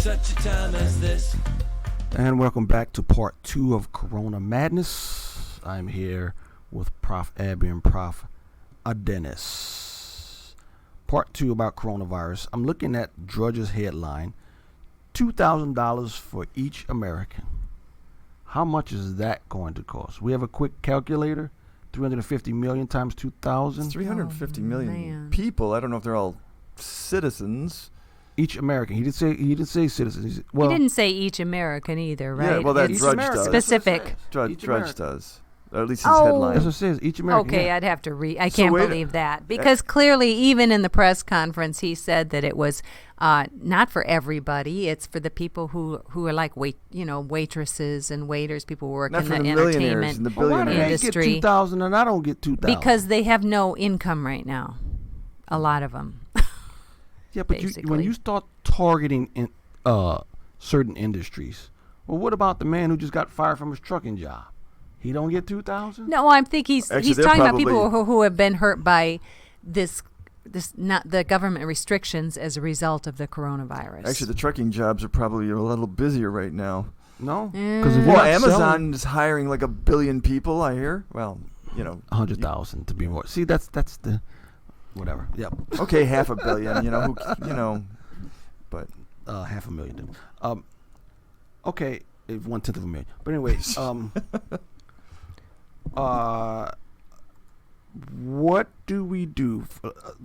such a time as this. And welcome back to part 2 of Corona Madness. I'm here with Prof. Abby and Prof. Dennis. Part 2 about coronavirus. I'm looking at Drudge's headline, $2,000 for each American. How much is that going to cost? We have a quick calculator. 350 million times 2,000. 350 million people. I don't know if they're all citizens. Each American. He didn't say citizens. He didn't say each American either, right? Yeah, well, that It's Drudge does. specific. Drudge does. Or at least his Oh. headline. That's what it says. Each American. Okay, yeah. I'd have to read. I So can't wait- believe that because clearly, even in the press conference, he said that it was not for everybody. It's for the people who are like waitresses and waiters, people who work Not in for the the millionaires entertainment and the Why do billionaires. they get industry 2,000 and I don't get 2,000? because they have no income right now. A lot of them. Yeah, but when basically. you start targeting certain industries, well, what about the man who just got fired from his trucking job? He don't get 2,000? No, I think he's Actually, they're talking about people probably- who have been hurt by this not the government restrictions as a result of the coronavirus. Actually, the trucking jobs are probably a little busier right now. No, Because if Well, you're not Amazon selling is hiring like 1 billion people, I hear. Well, 100,000 to be more. See, that's the whatever. Yep, okay, 500 million, but 500,000. Okay, 1/10 of a million. But anyways, what do we do?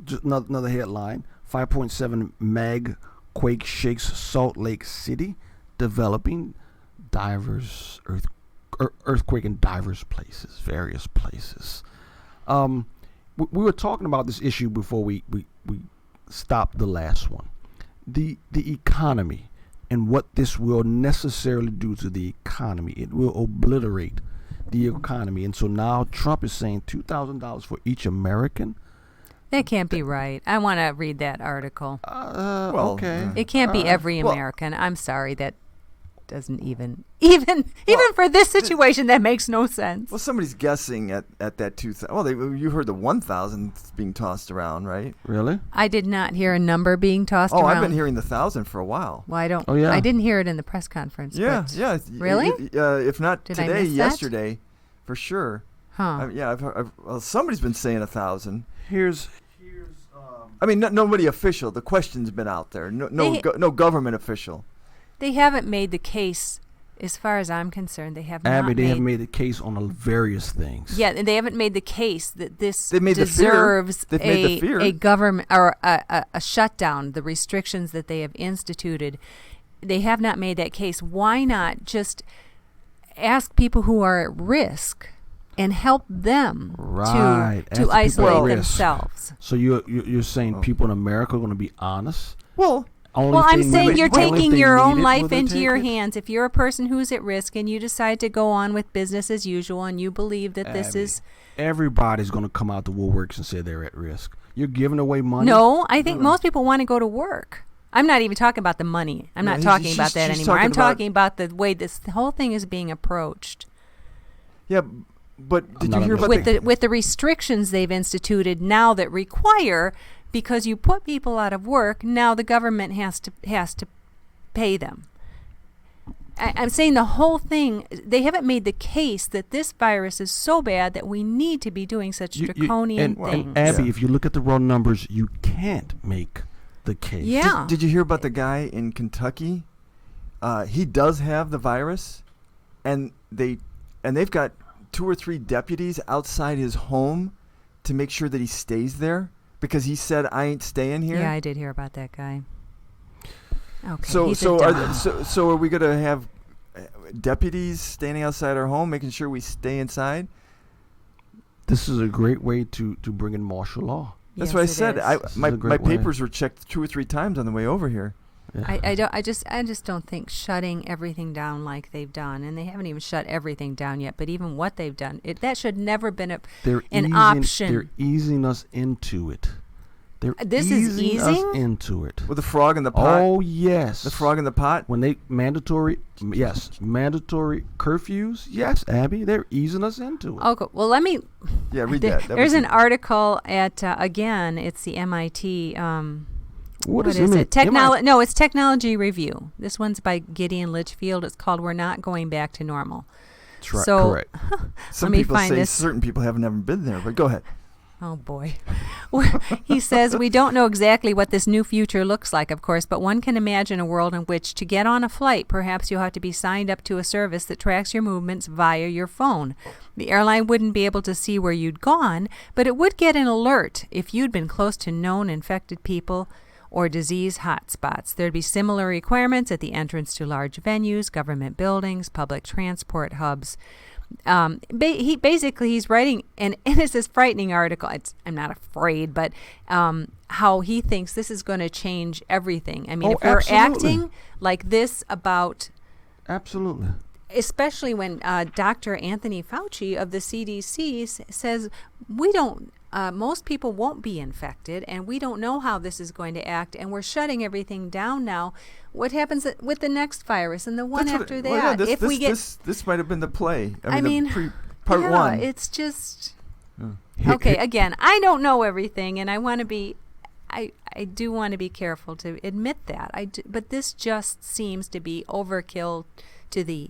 Just another headline: 5.7 mag quake shakes Salt Lake City, developing diverse earthquake in diverse places, various places. We were talking about this issue before we stopped the last one. The economy and what this will necessarily do to the economy. It will obliterate the economy. And so now Trump is saying $2,000 for each American. that can't be right. I want to read that article. Okay. It can't be every well- American. I'm sorry, that doesn't even for this situation that makes no sense. well, somebody's guessing at that 2,000. Well, you heard the 1,000 being tossed around, right? Really? I did not hear a number being tossed around. I've been hearing the 1,000 for a while. Well, I don't. Oh, yeah. I didn't hear it in the press conference. Yeah, but- yeah. Really? If not Did I today, miss that? yesterday, for sure. Huh. I've heard, somebody's been saying 1,000. Here's I mean, nobody official. The question's been out there. No They- government official. They haven't made the case, as far as I'm concerned. They have Abby. not They made. have made the case on various things. Yeah, and they haven't made the case that this They made the fear. deserves They've made the fear. a government or a shutdown. The restrictions that they have instituted, they have not made that case. Why not just ask people who are at risk and help them Right. Ask the to people at isolate risk. themselves? So you're saying people in America are going to be honest? Well, Only Well, if I'm they saying need it- you're only if taking they your need own it, will life they into take your it? hands. If you're a person who's at risk and you decide to go on with business as usual and you believe that this Abby, is... everybody's going to come out the woodworks and say they're at risk. You're giving away money. No, I think most people want to go to work. I'm not even talking about the money. I'm No, not he's- talking she's- about that she's anymore. talking I'm about- talking about the way this whole thing is being approached. yeah, but did not you hear about With the restrictions they've instituted now that require, because you put people out of work, now the government has to pay them. I'm saying the whole thing, they haven't made the case that this virus is so bad that we need to be doing such draconian things. And Abby, Yeah. if you look at the raw numbers, you can't make the case. Yeah. Did you hear about the guy in Kentucky? He does have the virus, and they've got 2 or 3 deputies outside his home to make sure that he stays there because he said, "I ain't staying here." Yeah, I did hear about that guy. Okay. So he's a so dumb- are we gonna have deputies standing outside our home making sure we stay inside? This is a great way to bring in martial law. That's Yes, what I it said. is. This is My a great way. papers were checked 2 or 3 times on the way over here. Yeah. I just don't think shutting everything down like they've done, and they haven't even shut everything down yet. But even what they've done, that should never been They're an easing, option. They're easing us into it. They're This is easing us easing? into it. With the frog in the pot. Oh yes, The frog in the pot. when they mandatory curfews. Yes, Abby, they're easing us into it. Okay, well, let me. Yeah, read that. That There's was an article at again. It's the MIT What is it? No, it's Technology Review. This one's by Gideon Litchfield. It's called "We're Not Going Back to Normal." That's right. So, Correct. Some let me people find say this. certain people have never been there, but go ahead. Oh, boy. He says, we don't know exactly what this new future looks like, of course, but one can imagine a world in which to get on a flight, perhaps you'll have to be signed up to a service that tracks your movements via your phone. The airline wouldn't be able to see where you'd gone, but it would get an alert if you'd been close to known infected people or disease hotspots. There'd be similar requirements at the entrance to large venues, government buildings, public transport hubs. He's writing, and it's this frightening article. I'm not afraid, but how he thinks this is going to change everything. I mean, if we're acting like this about... Absolutely. Especially when Dr. Anthony Fauci of the CDC says we don't... most people won't be infected, and we don't know how this is going to act, and we're shutting everything down now. What happens with the next virus and the one after that? This might have been the play. Part yeah, one. It's just okay. Again, I don't know everything, and I want to be. I do want to be careful to admit that. But this just seems to be overkill to the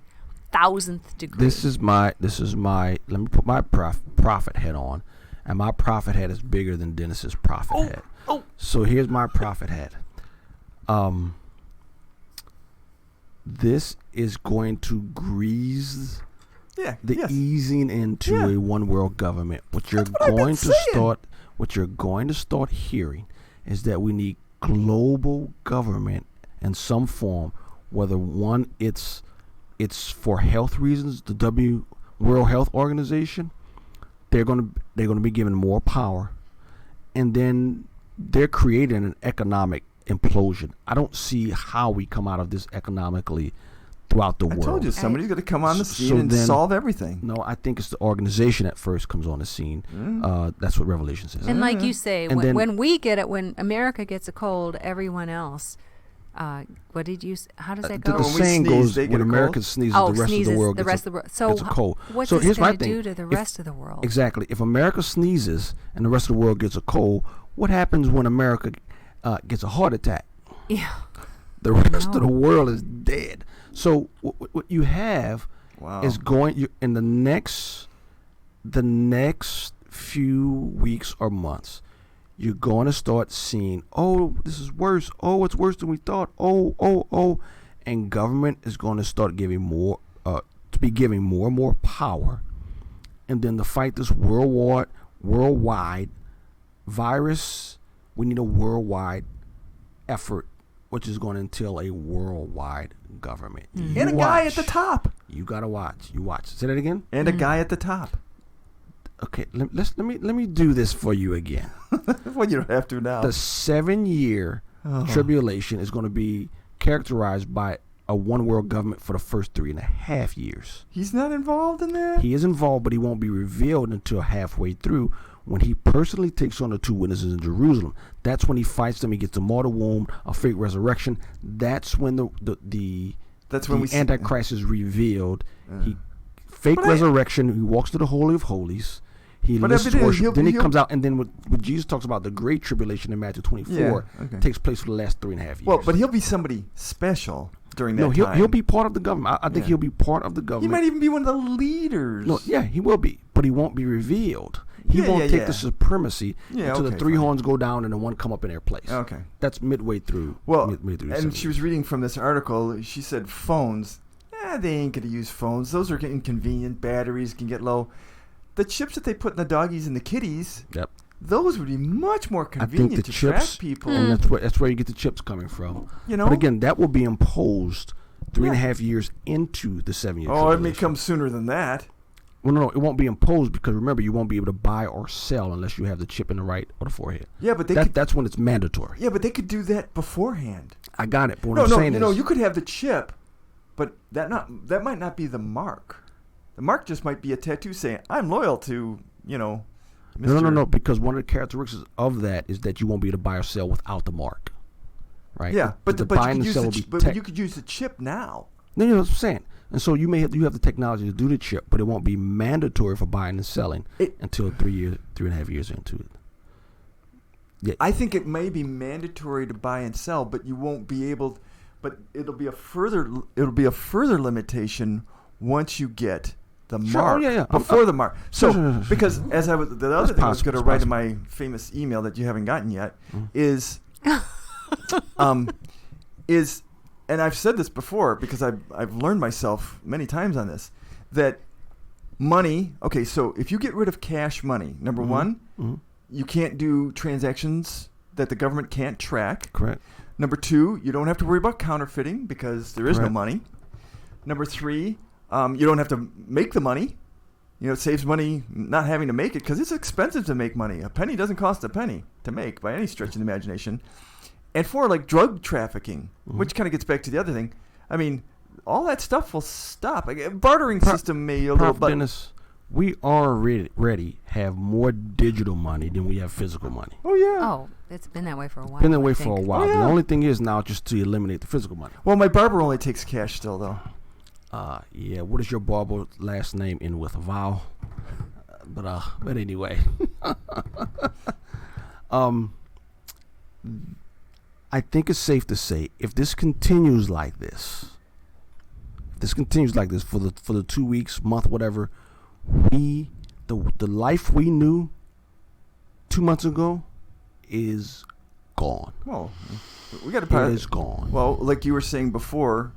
1,000th degree. This is my. Let me put my prophet hat on. And my prophet hat is bigger than Dennis's prophet hat. Oh. So here's my prophet hat. This is going to grease the easing into a one world government. What you're going to start hearing is that we need global government in some form, whether one it's for health reasons, the World Health Organization. They're going to be given more power, and then they're creating an economic implosion. I don't see how we come out of this economically throughout the world. I told you somebody's going to come on the scene and solve everything. No, I think it's the organization at first comes on the scene. That's what Revelation says. And like you say, when we get it, when America gets a cold, everyone else. What did you? How does that go? The saying goes, when America sneezes, the rest of the world gets a cold. What's so this going to do to the rest of the world? Exactly. If America sneezes and the rest of the world gets a cold, what happens when America gets a heart attack? Yeah. The rest of the world is dead. So what you have is in the next few weeks or months. You're going to start seeing, this is worse. Oh, it's worse than we thought. Oh. And government is going to start giving more and more power. And then to fight this worldwide virus, we need a worldwide effort, which is going to entail a worldwide government. And a guy at the top. You got to watch. You watch. Say that again? And a guy at the top. Okay, let me do this for you again. Well, you don't have to now. The 7-year tribulation is going to be characterized by a one world government for the first 3.5 years. He's not involved in that? He is involved, but he won't be revealed until halfway through when he personally takes on the two witnesses in Jerusalem. That's when he fights them. He gets a mortal wound, a fake resurrection. That's when the Antichrist is revealed. Resurrection. He walks to the Holy of Holies. He lists worship. Then he comes out, and then what Jesus talks about, the Great Tribulation in Matthew 24, takes place for the last 3.5 years. Well, but he'll be somebody special during that time. No, he'll be part of the government. I think he'll be part of the government. He might even be one of the leaders. No, yeah, he will be, but he won't be revealed. He won't take the supremacy until the three horns go down and the one come up in their place. Okay. That's midway through. Well, and she was reading from this article. She said phones, they ain't going to use phones. Those are inconvenient. Batteries can get low. The chips that they put in the doggies and the kitties, those would be much more convenient to track people. And that's where you get the chips coming from. But again, that will be imposed 3.5 years into the 7 years. Oh, it may come sooner than that. Well, no, it won't be imposed because remember, you won't be able to buy or sell unless you have the chip in the right or the forehead. Yeah, but that's when it's mandatory. Yeah, but they could do that beforehand. I got it. But what I'm saying is, you could have the chip, but that might not be the mark. The mark just might be a tattoo saying, I'm loyal to, Mr. No, because one of the characteristics of that is that you won't be able to buy or sell without the mark. Right? Yeah, but you could use the chip now. No, you know what I'm saying. And so you have the technology to do the chip, but it won't be mandatory for buying and selling until 3.5 years into it. Yeah. I think it may be mandatory to buy and sell, but you won't be able. But it'll be a further limitation once you get the Sure, mark. yeah. Before the mark. So Sure. because as I was the other That's thing I was going to possible, write it's in my famous email that you haven't gotten yet Mm. is is, and I've said this before because I've learned myself many times on this, that money. Okay, so if you get rid of cash money, number Mhm. one, Mhm. you can't do transactions that the government can't track. Correct. Number two, you don't have to worry about counterfeiting because there is no Correct. money. Number three, you don't have to make the money. You know, it saves money not having to make it because it's expensive to make money. A penny doesn't cost a penny to make by any stretch of the imagination. And four, like drug trafficking, which kind of gets back to the other thing. I mean, all that stuff will stop. Like, a bartering system may a little, Prof. but Dennis, we already have more digital money than we have physical money. oh yeah. Oh, it's been that way for a while. Been that I way for a think. while. Oh, yeah. The only thing is now just to eliminate the physical money. Well, my barber only takes cash still, though. Yeah. What is your barber last name in with? Val? But anyway, I think it's safe to say if this continues like this, for the 2 weeks, month, whatever, the life we knew 2 months ago is gone. Well, we got It to. is gone. Well, like you were saying before,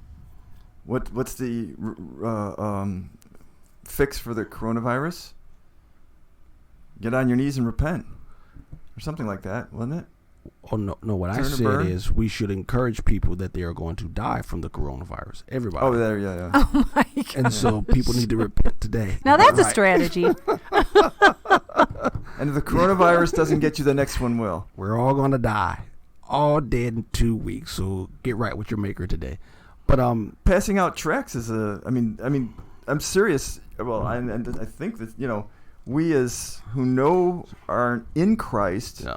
what's the fix for the coronavirus? Get on your knees and repent, or something like that, wasn't it? Oh no! What I Turn to said burn? is we should encourage people that they are going to die from the coronavirus. Everybody. Oh, there, yeah. Oh my God. And so people need to repent today. Now that's a Right. strategy. And if the coronavirus doesn't get you, the next one will. We're all gonna die, all dead in 2 weeks. So get right with your maker today. But Passing out tracts is I mean, I'm serious. Well, and I think that we as who know are in Christ. yeah.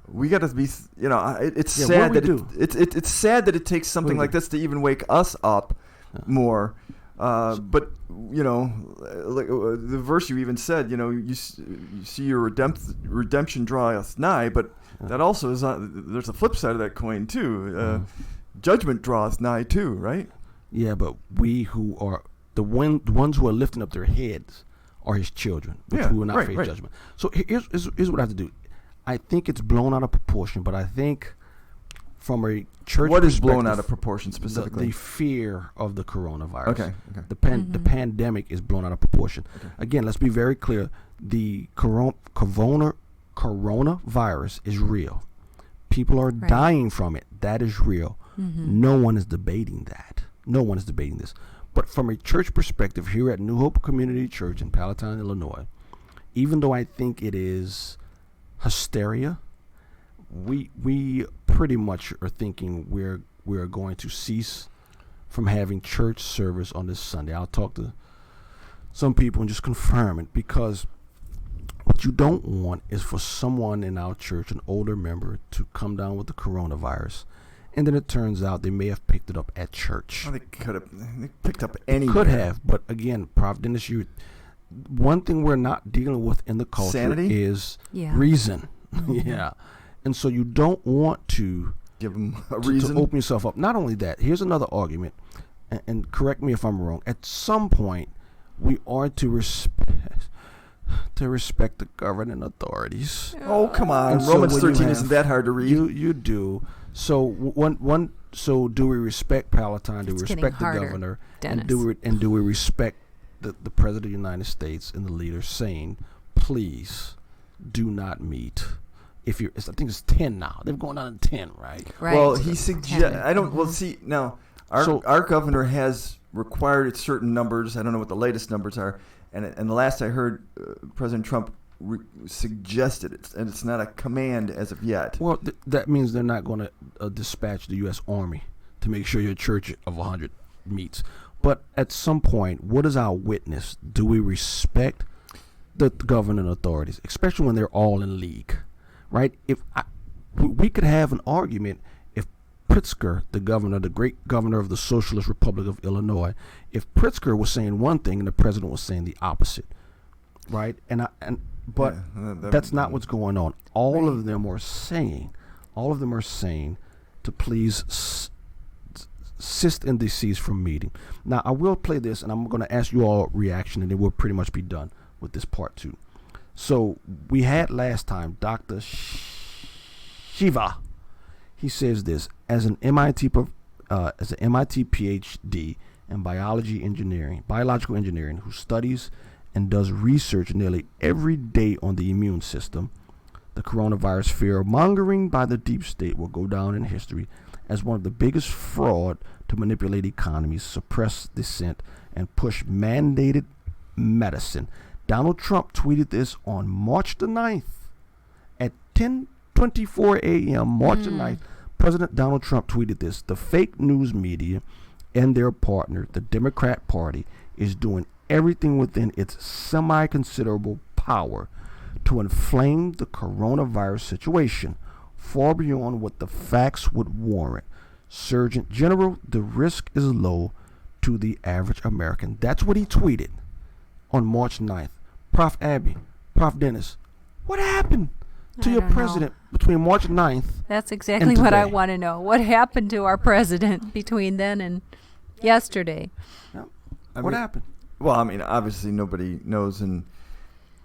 We got to be, it's Yeah, what sad do that we do? it's sad that it takes something do we like do? this to even wake us up Yeah. more. But like the verse you even said, you see your redemption draweth nigh, but that also is there's a flip side of that coin too. Judgment draweth nigh too, right? Yeah, but we who are the ones who are lifting up their heads are his children, which Yeah, who will not right, face right. judgment. So here's what I have to do. I think it's blown out of proportion, but I think from a church What is blown perspective, out of proportion specifically? the fear of the coronavirus. Okay. The pandemic is blown out of proportion. Okay. Again, let's be very clear. The coronavirus is real. People are Right. dying from it. That is real. Mm-hmm. No one is debating that. No one is debating this. But from a church perspective, here at New Hope Community Church in Palatine, Illinois, even though I think it is hysteria, we pretty much are thinking we're going to cease from having church service on this Sunday. I'll talk to some people and just confirm it, because what you don't want is for someone in our church, an older member, to come down with the coronavirus, and then it turns out they may have picked it up at church. Well, they could have picked up any. Could have, but again, Prof. Dennis, one thing we're not dealing with in the culture Sanity? is Yeah. reason. Yeah. And so you don't want to give them a to reason. open yourself up. Not only that, here's another argument, and correct me if I'm wrong. At some point, we are to respect the governing authorities. Oh, come on. And so Romans when you 13 have- isn't that hard to read. You do. So So do we respect Palatine? Do It's we getting respect the harder, governor? Dennis. And do we respect the president of the United States and the leader saying, please do not meet? I think it's 10 now. They're going down to 10, right? Right. Well, he suggests. I don't. Well, Mhm. see now, So- our governor has required certain numbers. I don't know what the latest numbers are. And the last I heard, President Trump suggested it, and it's not a command as of yet. Well, that means they're not going to dispatch the U.S. Army to make sure your church of 100 meets. But at some point, what is our witness? Do we respect the governing authorities, especially when they're all in league, right? We could have an argument if Pritzker, the governor, the great governor of the Socialist Republic of Illinois, if Pritzker was saying one thing and the president was saying the opposite, right? And But that- that's not what's going on. All of them are saying to please cease and desist from meeting. Now, I will play this, and I'm going to ask you all reaction, and then we'll pretty much be done with this part 2. So we had last time Dr. Shiva. He says this: as an MIT PhD in biological engineering, who studies and does research nearly every day on the immune system, the coronavirus fear mongering by the deep state will go down in history as one of the biggest fraud to manipulate economies, suppress dissent, and push mandated medicine. Donald Trump tweeted this on March the 9th at 10:24 a.m. March the 9th. President Donald Trump tweeted this: the fake news media and their partner, the Democrat Party, is doing everything within its semi-considerable power to inflame the coronavirus situation, far beyond what the facts would warrant. Surgeon General, the risk is low to the average American. That's what he tweeted on March 9th. Prof. Abby, Prof. Dennis, what happened to I your don't know. president between March 9th? That's exactly what I today. want to know. What happened to our president between then and yesterday? I What mean, happened? Well, I mean, obviously nobody knows, and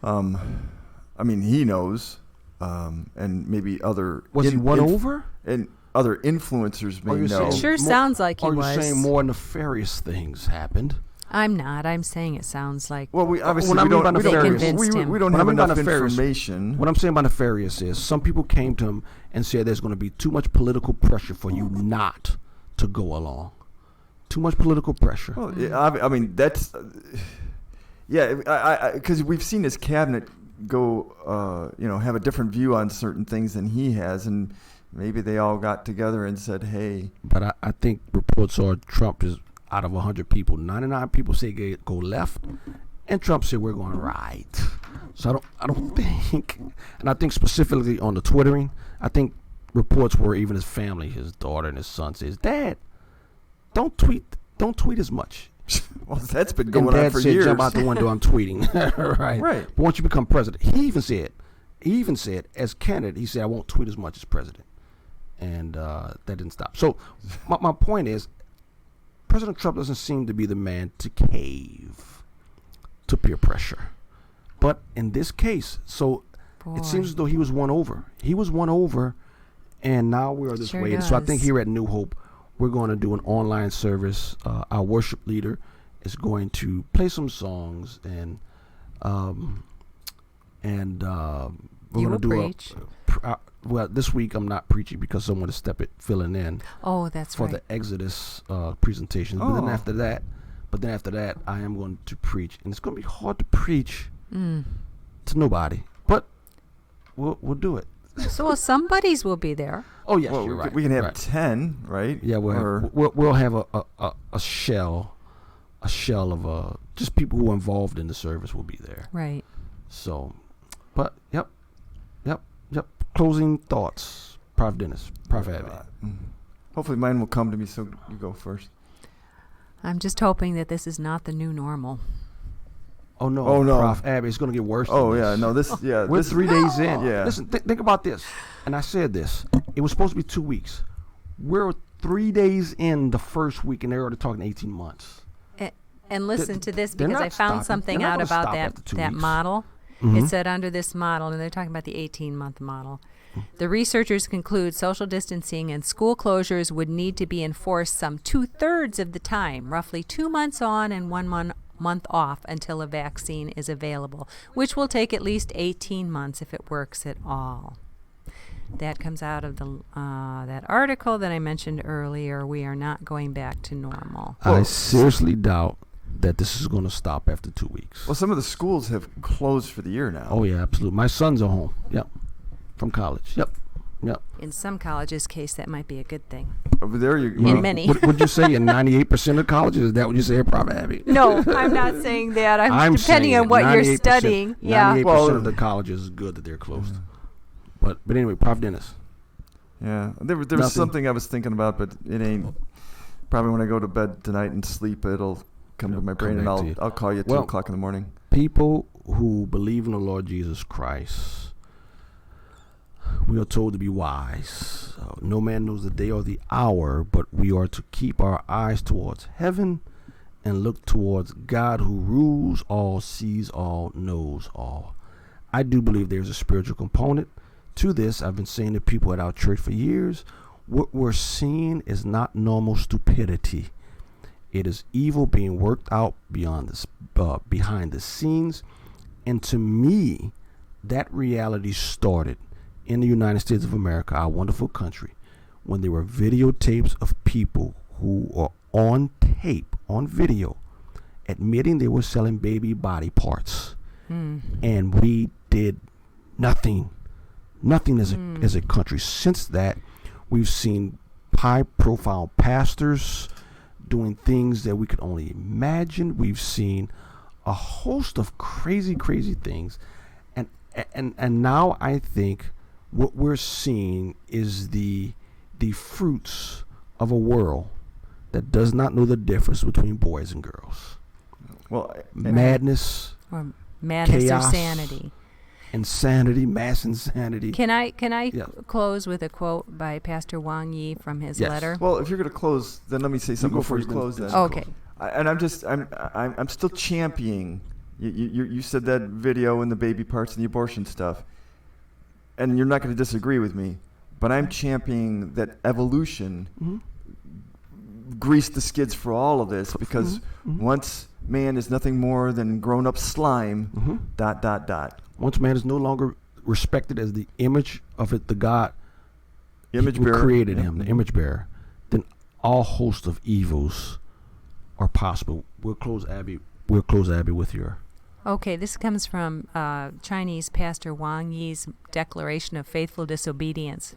I mean, he knows, and maybe other Was he won over? and other influencers may Or you're know. saying Sure sounds like he Or was. you're saying more nefarious things happened? I'm not. I'm saying it sounds like. Well, we obviously When I we mean don't, by we don't, nefarious- convinced we, him. we don't When I have mean by enough nefarious- information. What I'm saying by nefarious is some people came to him and said there's going to be too much political pressure for you not to go along. Too much political pressure. Well, yeah, I mean, that's yeah, because we've seen his cabinet go, have a different view on certain things than he has, and maybe they all got together and said, "Hey." But I think reports are Trump is out of 100 people, 99 people say go left, and Trump said we're going right. So I don't think, and I think specifically on the Twittering, I think reports were even his family, his daughter and his son says, "Dad, don't tweet as much." Well, that's been And going on Dad for said, years. "Jump out the window, I'm tweeting." Right. Right. But once you become president, he even said, as candidate, he said, "I won't tweet as much as president," and that didn't stop. So my point is, President Trump doesn't seem to be the man to cave to peer pressure. But in this case, so Boy. it seems as though he was won over. He was won over, and now we're this Sure way. So I think does. here at New Hope, we're going to do an online service. Our worship leader is going to play some songs, and we're You going will to do preach. well, this week I'm not preaching because someone is filling in Oh, that's for right. the Exodus presentations. But then Oh. after that, I am going to preach, and it's going to be hard to preach to nobody, but we'll do it. So somebody's will be there. Oh yes, Well, you're right. we can have right. 10, right? Yeah, we'll have a shell of just people who are involved in the service will be there. Right. So, but yep. Closing thoughts, Prof. Dennis, Prof. Abby. Hopefully mine will come to me, so you go first. I'm just hoping that this is not the new normal. Oh no, Oh, no. Prof. Abby, it's going to get worse. Oh, than yeah, this. no, this, yeah. We're this, 3 days in. Yeah. Listen, think about this. And I said this. It was supposed to be 2 weeks. We're 3 days in the first week, and they're already talking 18 months. And listen to this they're because not I found stopping. something They're not out gonna about stop that after 2 that weeks. model. Mhm. It said under this model, and they're talking about the 18-month model. The researchers conclude social distancing and school closures would need to be enforced some 2/3 of the time, roughly 2 months on and 1 month off until a vaccine is available, which will take at least 18 months if it works at all. That comes out of the that article that I mentioned earlier. We are not going back to normal. I seriously doubt that this is going to stop after 2 weeks. Well, some of the schools have closed for the year now. Oh yeah, absolutely. My sons are home. Yep, from college. Yep. In some colleges' case, that might be a good thing. Over there, you In many. What would you say? In 98% of colleges, is that what you say, Prof. Abby? No, I'm not saying that. I'm depending saying on what you're 98%, studying. Yeah. 98% Well, of the colleges is good that they're closed. But anyway, Prof. Dennis. Yeah, there was Nothing. something I was thinking about, but it ain't. Probably when I go to bed tonight and sleep, it'll come to my brain, and back to you. I'll call you at 2 Well, o'clock in the morning. People who believe in the Lord Jesus Christ, we are told to be wise. No man knows the day or the hour, but we are to keep our eyes towards heaven and look towards God, who rules all, sees all, knows all. I do believe there's a spiritual component to this. I've been saying to people at our church for years, what we're seeing is not normal stupidity. It is evil being worked out behind the scenes. And to me, that reality started in the United States of America, our wonderful country, when there were videotapes of people who are on tape, on video, admitting they were selling baby body parts. And we did nothing as a country. Since that, we've seen high-profile pastors doing things that we could only imagine. We've seen a host of crazy things, and now I think what we're seeing is the fruits of a world that does not know the difference between boys and girls. Well, Madness, Or madness chaos, or sanity. insanity, mass insanity. Can I Yeah. close with a quote by Pastor Wang Yi from his Yes. letter? well, if you're going to close, then let me say something go before you first, close. then- Then. Okay. I'm still championing. You said that video and the baby parts and the abortion stuff, and you're not going to disagree with me, but I'm championing that evolution greased the skids for all of this, because once man is nothing more than grown up slime. ... Once man is no longer respected as the image of it, the God Image who bearer. created Yep. him, the image bearer, then all hosts of evils are possible. We'll close Abby with your. Okay, this comes from Chinese Pastor Wang Yi's Declaration of Faithful Disobedience.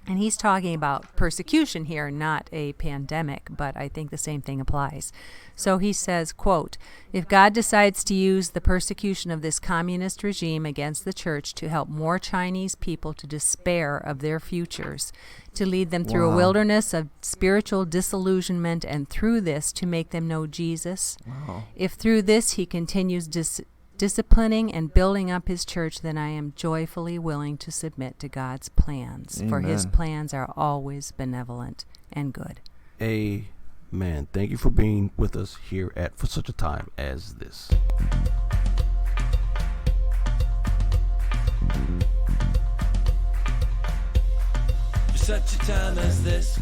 And he's talking about persecution here, not a pandemic, but I think the same thing applies. So he says, quote, "If God decides to use the persecution of this communist regime against the church to help more Chinese people to despair of their futures, to lead them through a wilderness of spiritual disillusionment, and through this to make them know Jesus, if through this he continues disciplining and building up his church, then I am joyfully willing to submit to God's plans. For his Amen. plans are always benevolent and good." Amen. Thank you for being with us here at For Such a Time as This. For such a time as this.